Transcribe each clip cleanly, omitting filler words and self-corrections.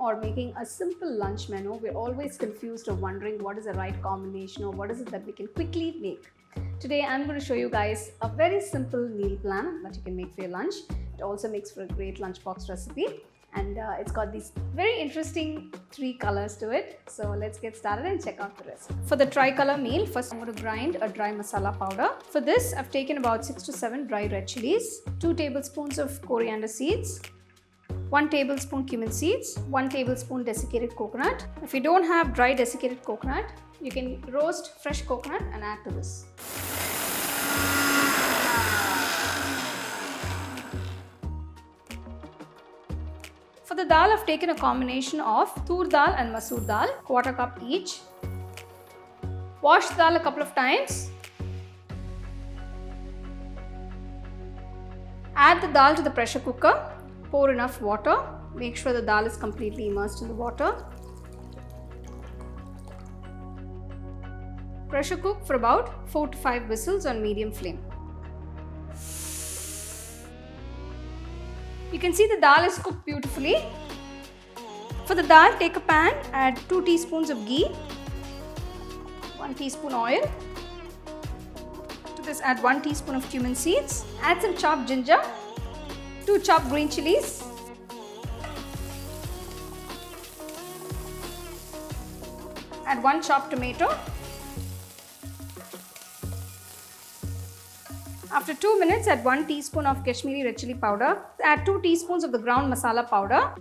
or making a simple lunch menu, we're always confused or wondering what is the right combination or what is it that we can quickly make. Today I'm going to show you guys a very simple meal plan that you can make for your lunch. It also makes for a great lunchbox recipe, and it's got these very interesting 3 colors to it. So let's get started and check out the recipe. For the tricolor meal, first I'm going to grind a dry masala powder. For this I've taken about 6 to 7 dry red chilies, 2 tablespoons of coriander seeds, 1 tablespoon cumin seeds, 1 tablespoon desiccated coconut. If you don't have dry desiccated coconut, you can roast fresh coconut and add to this. For the dal, I've taken a combination of Toor dal and Masoor dal, quarter cup each. Wash the dal a couple of times. Add the dal to the pressure cooker. Pour enough water. Make sure the dal is completely immersed in the water. Pressure cook for about 4 to 5 whistles on medium flame. You can see the dal is cooked beautifully. For the dal, take a pan, add 2 teaspoons of ghee, 1 teaspoon oil. To this add 1 teaspoon of cumin seeds. Add some chopped ginger, 2 chopped green chilies, add 1 chopped tomato. After 2 minutes, add 1 teaspoon of Kashmiri red chili powder. Add 2 teaspoons of the ground masala powder.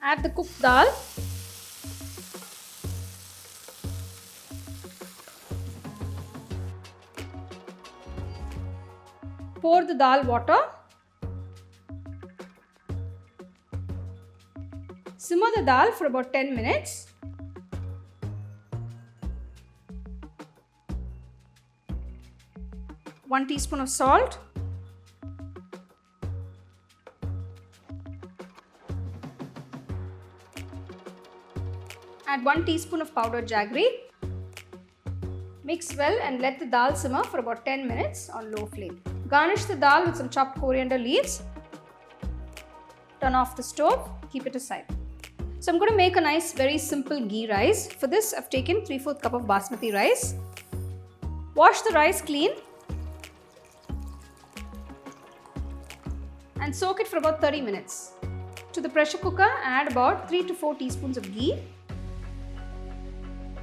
Add the cooked dal. Pour the dal water. Simmer the dal for about 10 minutes. One teaspoon of salt, add 1 teaspoon of powdered jaggery. Mix well and let the dal simmer for about 10 minutes on low flame. Garnish the dal with some chopped coriander leaves. Turn off the stove, keep it aside. So I'm going to make a nice, very simple ghee rice. For this I've taken 3/4 cup of basmati rice. Wash the rice clean and soak it for about 30 minutes. To the pressure cooker, add about 3 to 4 teaspoons of ghee.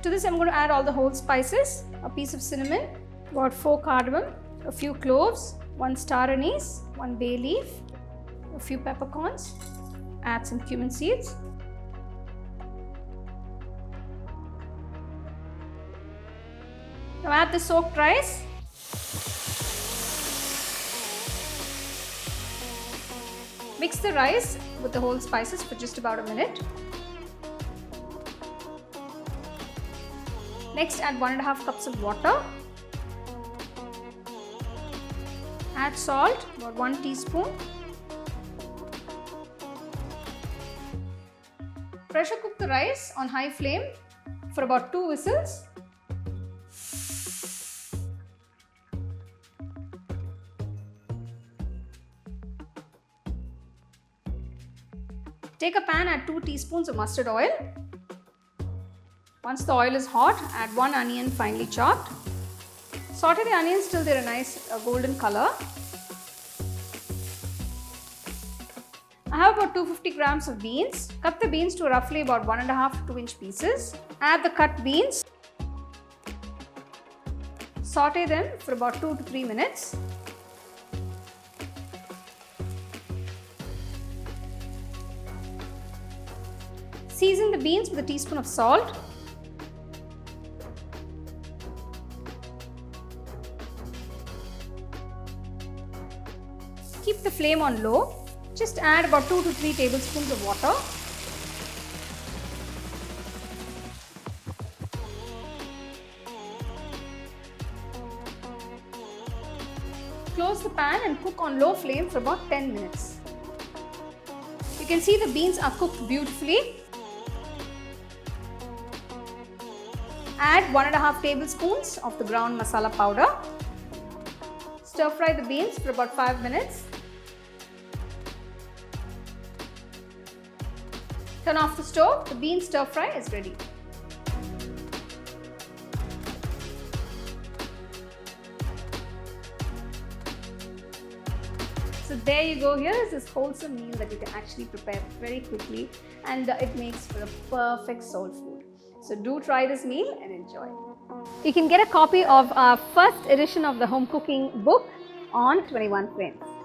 To this I'm going to add all the whole spices, a piece of cinnamon, about 4 cardamom, a few cloves, 1 star anise, 1 bay leaf, a few peppercorns, add some cumin seeds. Now add the soaked rice. Mix the rice with the whole spices for just about a minute. Next, add 1.5 cups of water. Add salt, about 1 teaspoon. Pressure cook the rice on high flame for about 2 whistles. Take a pan, add 2 teaspoons of mustard oil. Once the oil is hot, add 1 onion finely chopped. Saute the onions till they're a nice golden color. I have about 250 grams of beans. Cut the beans to roughly about 1.5 to 2 inch pieces. Add the cut beans. Saute them for about 2 to 3 minutes. Season the beans with a teaspoon of salt. Keep the flame on low. Just add about 2 to 3 tablespoons of water. Close the pan and cook on low flame for about 10 minutes. You can see the beans are cooked beautifully. Add 1.5 tablespoons of the ground masala powder. Stir fry the beans for about 5 minutes. Turn off the stove. The bean stir fry is ready. So there you go. Here is this wholesome meal that you can actually prepare very quickly, and it makes for a perfect soul food. So do try this meal and enjoy. You can get a copy of our first edition of the home cooking book on 21 frames.